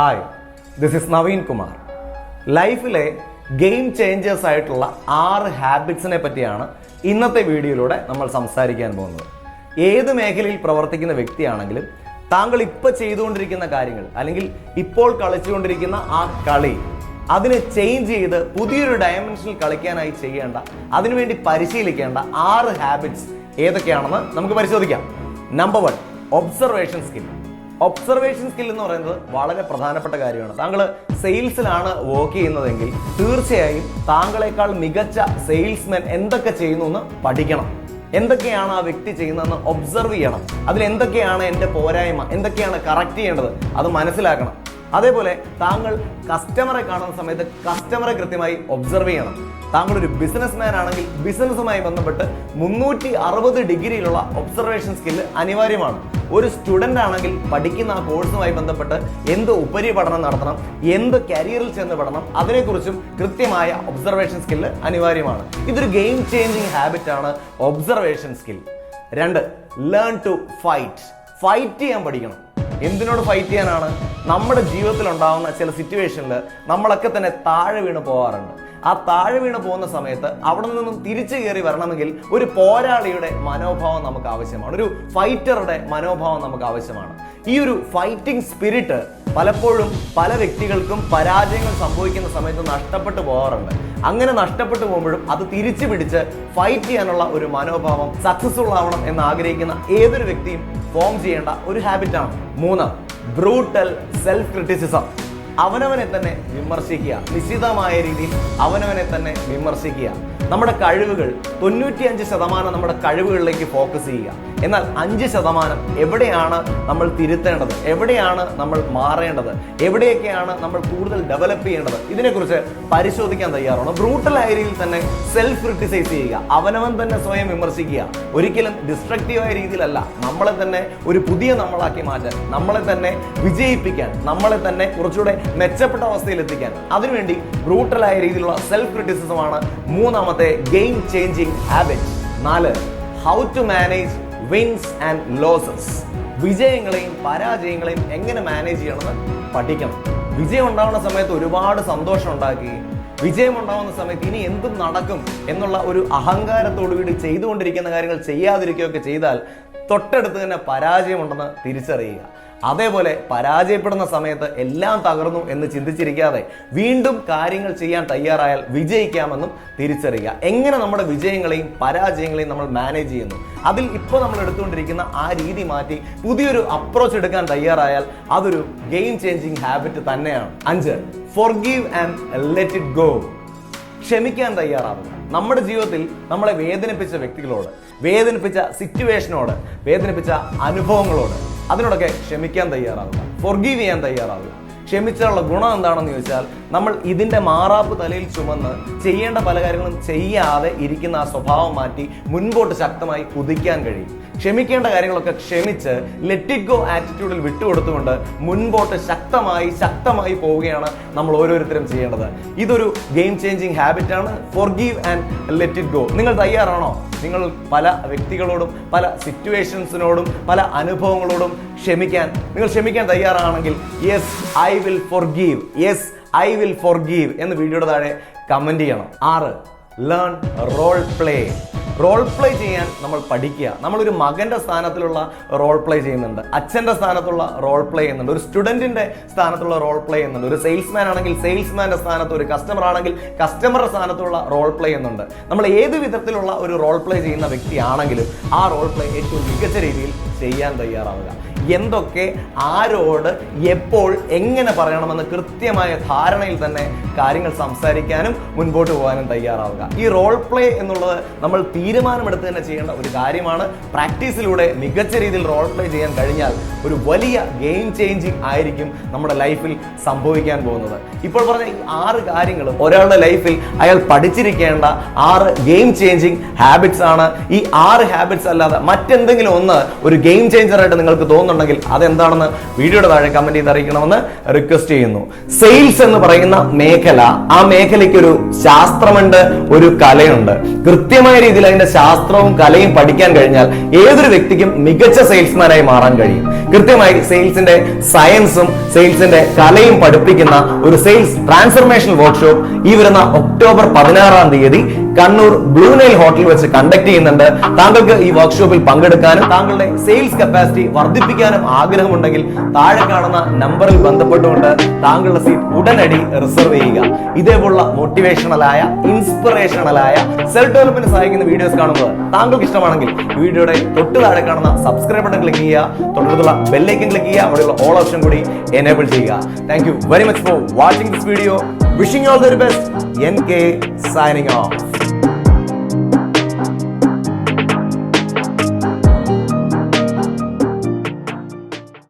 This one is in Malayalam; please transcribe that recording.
Hi, this is Naveen Kumar. ലൈഫിലെ ഗെയിം ചേഞ്ചേഴ്സ് ആയിട്ടുള്ള 6 ഹാബിറ്റ്സിനെ പറ്റിയാണ് ഇന്നത്തെ വീഡിയോയിലൂടെ നമ്മൾ സംസാരിക്കാൻ പോകുന്നത്. ഏത് മേഖലയിൽ പ്രവർത്തിക്കുന്ന വ്യക്തിയാണെങ്കിലും താങ്കൾ ഇപ്പോൾ ചെയ്തുകൊണ്ടിരിക്കുന്ന കാര്യങ്ങൾ അല്ലെങ്കിൽ ഇപ്പോൾ കളിച്ചുകൊണ്ടിരിക്കുന്ന ആ കളി അതിനെ ചേഞ്ച് ചെയ്ത് പുതിയൊരു ഡയമെൻഷനിൽ കളിക്കാനായി ചെയ്യേണ്ട, അതിനുവേണ്ടി പരിശീലിക്കേണ്ട 6 ഹാബിറ്റ്സ് ഏതൊക്കെയാണെന്ന് നമുക്ക് പരിശോധിക്കാം. Number 1, observation skill. Observation skill എന്ന് പറയുന്നത് വളരെ പ്രധാനപ്പെട്ട കാര്യമാണ്. താങ്കൾ സെയിൽസിലാണ് വർക്ക് ചെയ്യുന്നതെങ്കിൽ തീർച്ചയായും താങ്കളെക്കാൾ മികച്ച സെയിൽസ്മാൻ എന്തൊക്കെ ചെയ്യുന്നു എന്ന് പഠിക്കണം. എന്തൊക്കെയാണ് ആ വ്യക്തി ചെയ്യുന്നതെന്ന് ഒബ്സർവ് ചെയ്യണം. അതിൽ എന്തൊക്കെയാണ് എൻ്റെ പോരായ്മ, എന്തൊക്കെയാണ് കറക്റ്റ് ചെയ്യേണ്ടത് അത് മനസ്സിലാക്കണം. അതേപോലെ താങ്കൾ കസ്റ്റമറെ കാണുന്ന സമയത്ത് കസ്റ്റമറെ കൃത്യമായി ഒബ്സർവ് ചെയ്യണം. താങ്കൾ ഒരു ബിസിനസ്മാൻ ആണെങ്കിൽ ബിസിനസ്സുമായി ബന്ധപ്പെട്ട് 360 ഡിഗ്രിയിലുള്ള ഒബ്സർവേഷൻ സ്കില്ല് അനിവാര്യമാണ്. ഒരു സ്റ്റുഡൻ്റ് ആണെങ്കിൽ പഠിക്കുന്ന ആ കോഴ്സുമായി ബന്ധപ്പെട്ട് എന്ത് ഉപരിപഠനം നടത്തണം, എന്ത് കരിയറിൽ ചെന്ന് പെടണം, അതിനെക്കുറിച്ചും കൃത്യമായ ഒബ്സർവേഷൻ സ്കില്ല് അനിവാര്യമാണ്. ഇതൊരു ഗെയിം ചേഞ്ചിങ് ഹാബിറ്റ് ആണ് observation skill. 2, learn to fight. Fight ചെയ്യാൻ പഠിക്കണം. എന്തിനോട് ഫൈറ്റ് ചെയ്യാനാണ്? നമ്മുടെ ജീവിതത്തിൽ ഉണ്ടാകുന്ന ചില സിറ്റുവേഷനിൽ നമ്മളൊക്കെ തന്നെ താഴെ വീണ് പോകാറുണ്ട്. ആ താഴെ വീണ് പോകുന്ന സമയത്ത് അവിടെ നിന്നും തിരിച്ചു കയറി വരണമെങ്കിൽ ഒരു പോരാളിയുടെ മനോഭാവം നമുക്ക് ആവശ്യമാണ്, ഒരു ഫൈറ്ററുടെ മനോഭാവം നമുക്ക് ആവശ്യമാണ്. ഈ ഒരു ഫൈറ്റിംഗ് സ്പിരിറ്റ് പലപ്പോഴും പല വ്യക്തികൾക്കും പരാജയങ്ങൾ സംഭവിക്കുന്ന സമയത്ത് നഷ്ടപ്പെട്ടു പോകാറുണ്ട്. അങ്ങനെ നഷ്ടപ്പെട്ടു പോകുമ്പോഴും അത് തിരിച്ചു പിടിച്ച് ഫൈറ്റ് ചെയ്യാനുള്ള ഒരു മനോഭാവം സക്സസ്ഫുൾ ആവണം എന്ന് ആഗ്രഹിക്കുന്ന ഏതൊരു വ്യക്തിയും ഫോം ചെയ്യേണ്ട ഒരു ഹാബിറ്റാണ്. 3, ബ്രൂട്ടൽ സെൽഫ് ക്രിറ്റിസിസം. അവനവനെ തന്നെ വിമർശിക്കുക. നിശ്ചിതമായ രീതിയിൽ അവനവനെ തന്നെ വിമർശിക്കുക. നമ്മുടെ കഴിവുകൾ 95% നമ്മുടെ കഴിവുകളിലേക്ക് ഫോക്കസ് ചെയ്യുക. എന്നാൽ 5% എവിടെയാണ് നമ്മൾ തിരുത്തേണ്ടത്, എവിടെയാണ് നമ്മൾ മാറേണ്ടത്, എവിടെയൊക്കെയാണ് നമ്മൾ കൂടുതൽ ഡെവലപ്പ് ചെയ്യേണ്ടത്, ഇതിനെക്കുറിച്ച് പരിശോധിക്കാൻ തയ്യാറാണ്. ബ്രൂട്ടലായ രീതിയിൽ തന്നെ സെൽഫ് ക്രിറ്റിസൈസ് ചെയ്യുക. അവനവൻ തന്നെ സ്വയം വിമർശിക്കുക. ഒരിക്കലും ഡിസ്ട്രക്റ്റീവായ രീതിയിലല്ല, നമ്മളെ തന്നെ ഒരു പുതിയ നമ്മളാക്കി മാറ്റാൻ, നമ്മളെ തന്നെ വിജയിപ്പിക്കാൻ, നമ്മളെ തന്നെ കുറച്ചുകൂടെ മെച്ചപ്പെട്ട അവസ്ഥയിൽ എത്തിക്കാൻ, അതിനുവേണ്ടി ബ്രൂട്ടലായ രീതിയിലുള്ള സെൽഫ് ക്രിറ്റിസിസമാണ് 3ാമത്തെ game changing habit. 4, how to manage wins and losses. വിജയങ്ങളെയും പരാജയങ്ങളെയും എങ്ങനെ മാനേജ് ചെയ്യണമെന്ന് പഠിക്കണം. വിജയം ഉണ്ടാവുന്ന സമയത്ത് ഒരുപാട് സന്തോഷം ഉണ്ടാക്കുകയും വിജയം ഉണ്ടാവുന്ന സമയത്ത് ഇനി എന്തും നടക്കും എന്നുള്ള ഒരു അഹങ്കാരത്തോടുകൂടി ചെയ്തുകൊണ്ടിരിക്കുന്ന കാര്യങ്ങൾ ചെയ്യാതിരിക്കുകയൊക്കെ ചെയ്താൽ തൊട്ടടുത്ത് തന്നെ പരാജയമുണ്ടെന്ന് തിരിച്ചറിയുക. അതേപോലെ പരാജയപ്പെടുന്ന സമയത്ത് എല്ലാം തകർന്നു എന്ന് ചിന്തിച്ചിരിക്കാതെ വീണ്ടും കാര്യങ്ങൾ ചെയ്യാൻ തയ്യാറായാൽ വിജയിക്കാമെന്നും തിരിച്ചറിയുക. എങ്ങനെ നമ്മുടെ വിജയങ്ങളെയും പരാജയങ്ങളെയും നമ്മൾ മാനേജ് ചെയ്യുന്നു, അതിൽ ഇപ്പോൾ നമ്മൾ എടുത്തുകൊണ്ടിരിക്കുന്ന ആ രീതി മാറ്റി പുതിയൊരു അപ്രോച്ച് എടുക്കാൻ തയ്യാറായാൽ അതൊരു ഗെയിം ചേഞ്ചിങ് ഹാബിറ്റ് തന്നെയാണ്. 5, forgive and let it go. ക്ഷമിക്കാൻ തയ്യാറാവുക. നമ്മുടെ ജീവിതത്തിൽ നമ്മളെ വേദനിപ്പിച്ച വ്യക്തികളോട്, വേദനിപ്പിച്ച സിറ്റുവേഷനോട്, വേദനിപ്പിച്ച അനുഭവങ്ങളോട് അതിനോടൊക്കെ ക്ഷമിക്കാൻ തയ്യാറാവുക, ഫോർഗീവ് ചെയ്യാൻ തയ്യാറാവുക. ക്ഷമിച്ചാലുള്ള ഗുണം എന്താണെന്ന് ചോദിച്ചാൽ നമ്മൾ ഇതിൻ്റെ മാറാപ്പ് തലയിൽ ചുമന്ന് ചെയ്യേണ്ട പല കാര്യങ്ങളും ചെയ്യാതെ ഇരിക്കുന്ന ആ സ്വഭാവം മാറ്റി മുൻപോട്ട് ശക്തമായി കുതിക്കാൻ കഴിയും. ക്ഷമിക്കേണ്ട കാര്യങ്ങളൊക്കെ ക്ഷമിച്ച് ലെറ്റ് ഇറ്റ് ഗോ ആറ്റിറ്റ്യൂഡിൽ വിട്ടുകൊടുത്തുകൊണ്ട് മുൻപോട്ട് ശക്തമായി പോവുകയാണ് നമ്മൾ ഓരോരുത്തരും ചെയ്യേണ്ടത്. ഇതൊരു ഗെയിം ചേഞ്ചിങ് ഹാബിറ്റാണ്, forgive and let it go. നിങ്ങൾ തയ്യാറാണോ? നിങ്ങൾ പല വ്യക്തികളോടും പല സിറ്റുവേഷൻസിനോടും പല അനുഭവങ്ങളോടും നിങ്ങൾ ക്ഷമിക്കാൻ തയ്യാറാണെങ്കിൽ yes I will forgive, yes I will forgive എന്ന് വീഡിയോയുടെ താഴെ കമന്റ് ചെയ്യണം. 6, learn role play. Role play ചെയ്യാൻ നമ്മൾ പഠിക്കുക. നമ്മളൊരു മകന്റെ സ്ഥാനത്തിലുള്ള റോൾ പ്ലേ ചെയ്യുന്നുണ്ട്, അച്ഛന്റെ സ്ഥാനത്തുള്ള റോൾ പ്ലേ ചെയ്യുന്നുണ്ട്, ഒരു സ്റ്റുഡന്റിന്റെ സ്ഥാനത്തുള്ള റോൾ പ്ലേ ചെയ്യുന്നുണ്ട്, ഒരു സെയിൽസ്മാൻ ആണെങ്കിൽ സെയിൽസ്മാന്റെ സ്ഥാനത്ത്, ഒരു കസ്റ്റമർ ആണെങ്കിൽ കസ്റ്റമറുടെ സ്ഥാനത്തുള്ള റോൾ പ്ലേ ചെയ്യുന്നുണ്ട്. നമ്മൾ ഏത് വിധത്തിലുള്ള ഒരു റോൾ പ്ലേ ചെയ്യുന്ന വ്യക്തിയാണെങ്കിലും ആ റോൾ പ്ലേ ഏറ്റവും മികച്ച രീതിയിൽ ചെയ്യാൻ തയ്യാറാവുക. എന്തൊക്കെ ആരോട് എപ്പോൾ എങ്ങനെ പറയണമെന്ന് കൃത്യമായ ധാരണയിൽ തന്നെ കാര്യങ്ങൾ സംസാരിക്കാനും മുൻപോട്ട് പോകാനും തയ്യാറാവുക. ഈ റോൾ പ്ലേ എന്നുള്ളത് നമ്മൾ തീരുമാനമെടുത്ത് തന്നെ ചെയ്യേണ്ട ഒരു കാര്യമാണ്. പ്രാക്ടീസിലൂടെ മികച്ച രീതിയിൽ റോൾ പ്ലേ ചെയ്യാൻ കഴിഞ്ഞാൽ ഒരു വലിയ ഗെയിം ചേഞ്ചിങ് ആയിരിക്കും നമ്മുടെ ലൈഫിൽ സംഭവിക്കാൻ പോകുന്നത്. ഇപ്പോൾ പറഞ്ഞ ഈ 6 കാര്യങ്ങളും ഒരാളുടെ ലൈഫിൽ അയാൾ പഠിച്ചിരിക്കേണ്ട 6 ഗെയിം ചേഞ്ചിങ് ഹാബിറ്റ്സ് ആണ്. ഈ 6 ഹാബിറ്റ്സ് അല്ലാതെ മറ്റെന്തെങ്കിലും ഒന്ന് ഒരു ഗെയിം ചേഞ്ചർ ആയിട്ട് നിങ്ങൾക്ക് തോന്നുന്നു തോന്നുന്നുണ്ടെങ്കിൽ അതെന്താണെന്ന് വീഡിയോയുടെ താഴെ കമന്റ് ചെയ്ത് അറിയിക്കണമെന്ന് റിക്വസ്റ്റ് ചെയ്യുന്നു. സെയിൽസ് എന്ന് പറയുന്ന മേഖല, ആ മേഖലയ്ക്ക് ഒരു ശാസ്ത്രമുണ്ട്, ഒരു കലയുണ്ട്. കൃത്യമായ രീതിയിൽ അതിന്റെ ശാസ്ത്രവും കലയും പഠിക്കാൻ കഴിഞ്ഞാൽ ഏതൊരു വ്യക്തിക്കും മികച്ച സെയിൽസ്മാനായി മാറാൻ കഴിയും. കൃത്യമായി സെയിൽസിന്റെ സയൻസും സെയിൽസിന്റെ കലയും പഠിപ്പിക്കുന്ന ഒരു സെയിൽസ് ട്രാൻസ്ഫർമേഷണൽ വർക്ക്ഷോപ്പ് ഈ വരുന്ന ഒക്ടോബർ 16-ാം തീയതി കണ്ണൂർ ബ്ലൂ നൈൽ ഹോട്ടലിൽ വെച്ച് കണ്ടക്ട് ചെയ്യുന്നുണ്ട്. താങ്കൾക്ക് ഈ വർക്ക്ഷോപ്പിൽ പങ്കെടുക്കാനും താങ്കളുടെ സെയിൽസ് കപ്പാസിറ്റി വർദ്ധിപ്പിക്കാനും ആഗ്രഹമുണ്ടെങ്കിൽ താഴെ കാണുന്ന നമ്പറിൽ ബന്ധപ്പെട്ടുകൊണ്ട് താങ്കളുടെ സീറ്റ് ഉടനടി റിസർവ് ചെയ്യുക. ഇതേപോലുള്ള മോട്ടിവേഷണലായ, ഇൻസ്പിറേഷണലായ, സെൽഫ് ഡെവലപ്മെന്റ് സഹായിക്കുന്ന വീഡിയോസ് കാണുന്നത് താങ്കൾക്ക് ഇഷ്ടമാണെങ്കിൽ വീഡിയോയുടെ തൊട്ട് താഴെ കാണുന്ന സബ്സ്ക്രൈബ് ബട്ടൺ ക്ലിക്ക് ചെയ്യുക, തൊട്ടടുത്തുള്ള ബെല്ലൈക്കൻ ക്ലിക്ക് ചെയ്യുക, അവിടെയുള്ള ഓൾ ഓപ്ഷൻ കൂടി എനേബിൾ ചെയ്യുക. Thank you very much for watching this video. Wishing you all the very best. NK signing off.